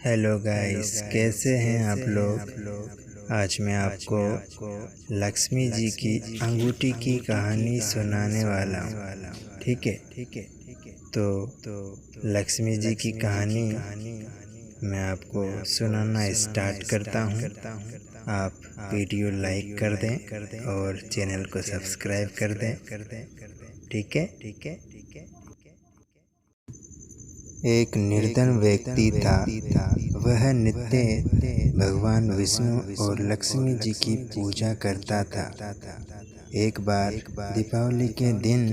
Hello guys, कैसे हैं आप लोग। आज मैं आपको लक्ष्मी जी की अंगूठी की कहानी सुनाने वाला हूँ। ठीक है। तो लक्ष्मी जी की कहानी मैं आपको सुनाना स्टार्ट करता हूँ। आप वीडियो लाइक कर दें और चैनल को सब्सक्राइब कर दें। ठीक है। एक निर्धन व्यक्ति था। वह नित्य भगवान विष्णु और लक्ष्मी जी की पूजा करता था। एक बार दीपावली के दिन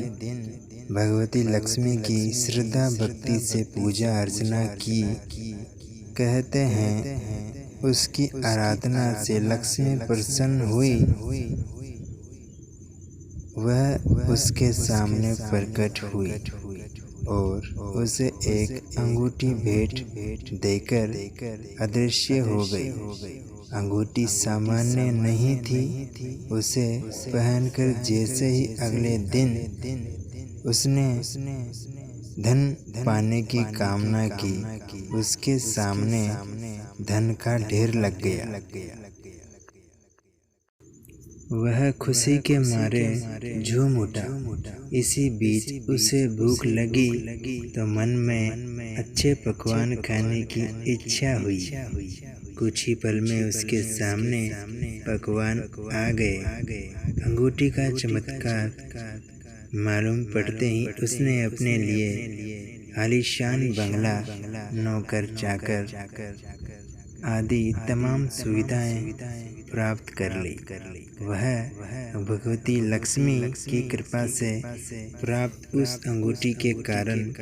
भगवती लक्ष्मी की श्रद्धा भक्ति से पूजा अर्चना की। कहते हैं उसकी आराधना से लक्ष्मी प्रसन्न हुई। वह उसके सामने प्रकट हुई और उसे एक अंगूठी भेंट देकर अदृश्य हो गई। अंगूठी सामान्य नहीं थी। उसे पहनकर जैसे ही अगले दिन उसने धन पाने की कामना की, उसके सामने धन का ढेर लग गया। वह खुशी के मारे झूम उठा। इसी बीच उसे भूख लगी तो मन में अच्छे पकवान खाने की इच्छा हुई। कुछ ही पल में उसके सामने पकवान आ गए। अंगूठी का चमत्कार मालूम पड़ते ही उसने अपने लिए आलीशान बंगला, नौकर चाकर आदि तमाम सुविधाएं प्राप्त कर ली। वह भगवती लक्ष्मी की कृपा से प्राप्त उस अंगूठी के कारण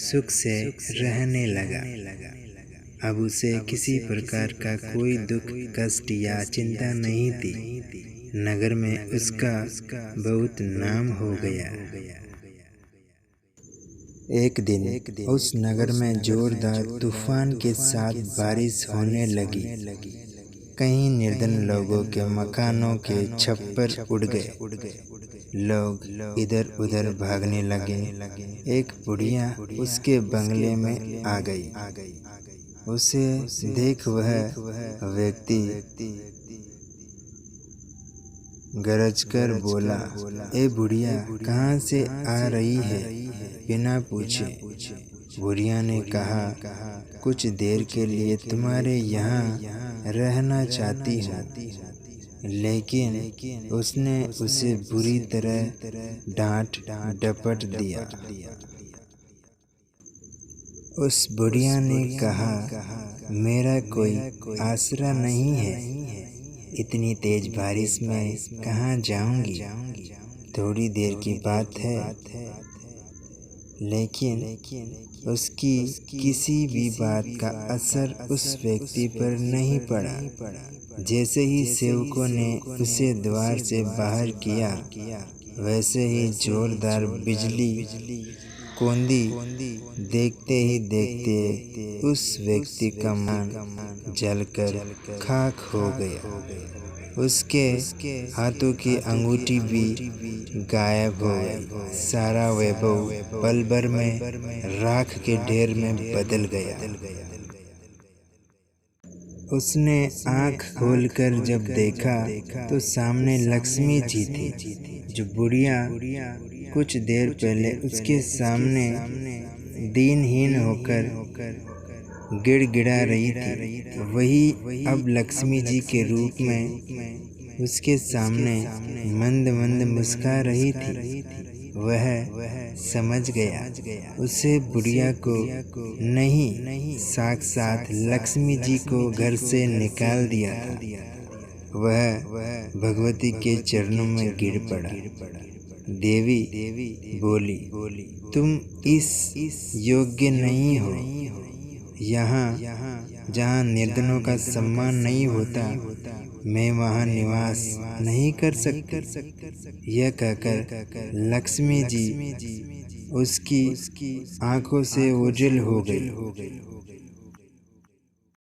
सुख से रहने लगा। अब उसे किसी प्रकार का कोई दुख, कष्ट या चिंता नहीं थी। नगर में उसका बहुत नाम हो गया। एक दिन उस नगर में जोरदार तूफान के साथ बारिश होने लगी। कई निर्धन लोगों के मकानों के छप्पर उड़ गए। लोग इधर उधर भागने लगे। एक बुढ़िया उसके बंगले में आ गई। उसे देख वह व्यक्ति गरजकर बोला, ए बुढ़िया, कहाँ से आ रही है बिना पूछे। बुढ़िया ने कहा, कुछ देर के लिए तुम्हारे यहाँ रहना चाहती हूँ। लेकिन उसने उसे बुरी तरह डांट डपट दिया। उस बुढ़िया ने कहा, मेरा कोई आसरा नहीं है। इतनी तेज बारिश में कहाँ जाऊंगी। थोड़ी देर की बात है। लेकिन उसकी किसी भी बात का असर उस व्यक्ति पर नहीं पड़ा। जैसे ही सेवकों ने उसे द्वार से बाहर किया, वैसे ही जोरदार बिजली कौंदी। देखते ही देखते उस व्यक्ति का मन जलकर खाक हो गया। उसके हाथों की अंगूठी भी गायब हो गई। सारा वैभव पल भर में राख के ढेर में बदल गया। उसने आँख खोलकर जब देखा तो सामने लक्ष्मी जी थी, जो बुढ़िया कुछ देर पहले उसके सामने दीनहीन होकर गिड़गिड़ा रही थी, वही अब लक्ष्मी जी के रूप में उसके सामने मंद मंद मुस्कुरा रही थी। वह समझ गया उसे बुढ़िया को नहीं, साक्षात लक्ष्मी जी को घर से निकाल दिया था। वह भगवती के चरणों में गिर पड़ा। देवी बोली, तुम इस योग्य नहीं हो। यहाँ जहाँ निर्धनों का सम्मान नहीं होता, मैं वहाँ निवास नहीं कर सकती। यह कहकर लक्ष्मी जी उसकी आंखों से ओझल हो गई।